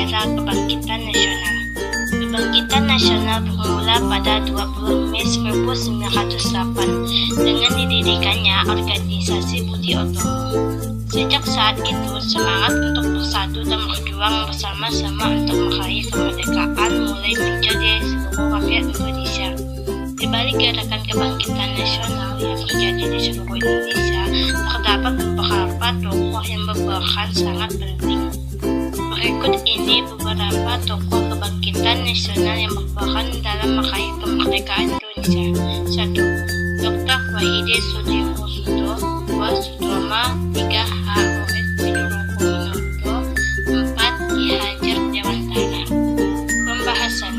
Era Kebangkitan Nasional. Kebangkitan Nasional bermula pada 20 Mei 1908 dengan didirikannya organisasi Budi Utomo. Sejak saat itu, semangat untuk bersatu dan berjuang bersama-sama untuk meraih kemerdekaan mulai muncul di seluruh rakyat Indonesia. Di balik gerakan kebangkitan nasional yang terjadi di seluruh Indonesia, terdapat beberapa tokoh yang berperan sangat penting. Berikut ini beberapa tokoh kebangkitan nasional yang berperan dalam meraih kemerdekaan Indonesia. 1. Dr. Wahidin Sudirosodo. 2. Sutomo. 3. H.O.S. Widirokonoto. 4. Ki Hajar Dewantara. Pembahasan.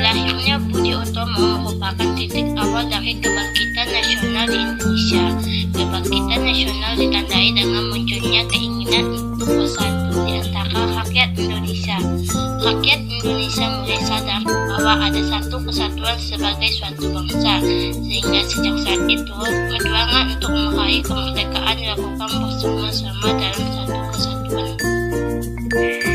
Lahirnya Budi Utomo merupakan titik awal dari kebangkitan nasional di Indonesia. Kebangkitan nasional ditandai dengan munculnya keinginan untuk bersatu di antara rakyat Indonesia. Rakyat Indonesia mulai sadar bahwa ada satu kesatuan sebagai suatu bangsa, sehingga sejak saat itu perjuangan untuk meraih kemerdekaan dilakukan bersama-sama dalam satu kesatuan.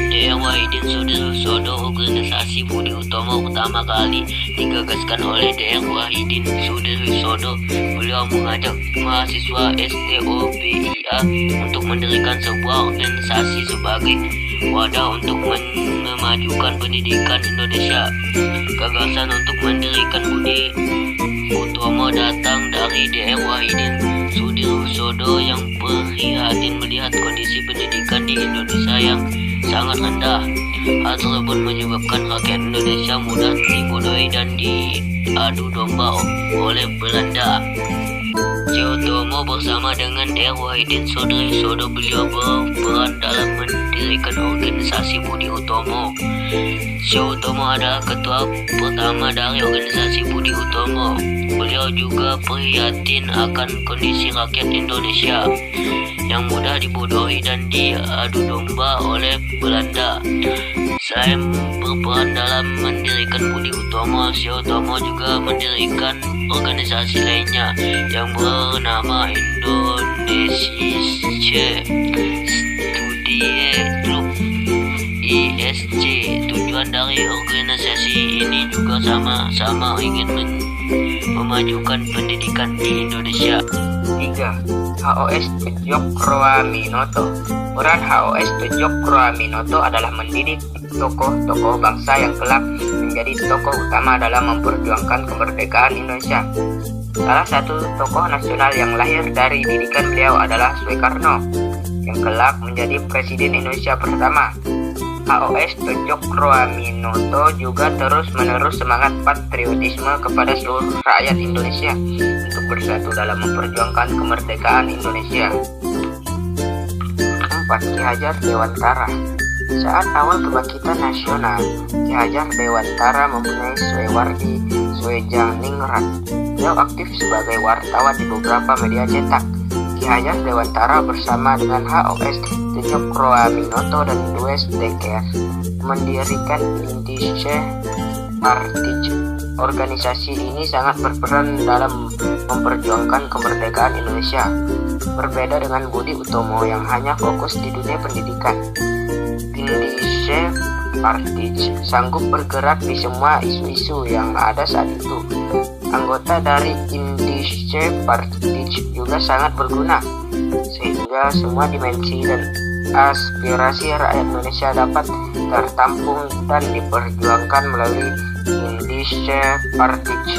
Dr. Wahidin Sudirosodo. Organisasi Budi Utomo pertama kali digagaskan oleh Dr. Wahidin Sudirosodo. Beliau mengajak mahasiswa STOPIA untuk mendirikan sebuah organisasi sebagai wadah untuk memajukan pendidikan Indonesia. Gagasan untuk mendirikan Budi Utomo datang dari Dr. Wahidin Sudirosodo yang prihatin melihat kondisi pendidikan di Indonesia yang sangat rendah. Hal tersebut menyebabkan rakyat Indonesia mudah dibodohi dan diadu domba oleh Belanda. Sutomo bersama dengan Dr. Wahidin Sudirosodo, beliau berperan dalam mendirikan organisasi Budi Utomo. Sutomo adalah ketua pertama dari organisasi Budi Utomo. Beliau juga prihatin akan kondisi rakyat Indonesia yang mudah dibodohi dan diadu domba oleh Belanda. Selain berperan dalam mendirikan Budi Utomo, Sutomo juga mendirikan organisasi lainnya yang bernama Indonesia Studie Club ISC. Tujuan dari organisasi ini juga sama-sama ingin memajukan pendidikan di Indonesia. 3. H.O.S. Tjokroaminoto. Peran H.O.S. Tjokroaminoto adalah mendidik tokoh-tokoh bangsa yang kelak menjadi tokoh utama dalam memperjuangkan kemerdekaan Indonesia. Salah satu tokoh nasional yang lahir dari didikan beliau adalah Soekarno, yang kelak menjadi Presiden Indonesia pertama. H.O.S. Tjokroaminoto juga terus-menerus semangat patriotisme kepada seluruh rakyat Indonesia untuk bersatu dalam memperjuangkan kemerdekaan Indonesia. 4. Ki Hajar Dewantara. Saat awal kebangkitan nasional, Ki Hajar Dewantara mempunyai Suewardi Suejaningrat. Beliau aktif sebagai wartawan di beberapa media cetak. Ki Hajar Dewantara bersama dengan H.O.S. Tjokroaminoto dan Louis Dekker mendirikan Indische Partij. Organisasi ini sangat berperan dalam memperjuangkan kemerdekaan Indonesia. Berbeda dengan Budi Utomo yang hanya fokus di dunia pendidikan, Indische Partij sanggup bergerak di semua isu-isu yang ada saat itu. Anggota dari Indische Partij juga sangat berguna, sehingga semua dimensi dan aspirasi rakyat Indonesia dapat tertampung dan diperjuangkan melalui Indische Partij.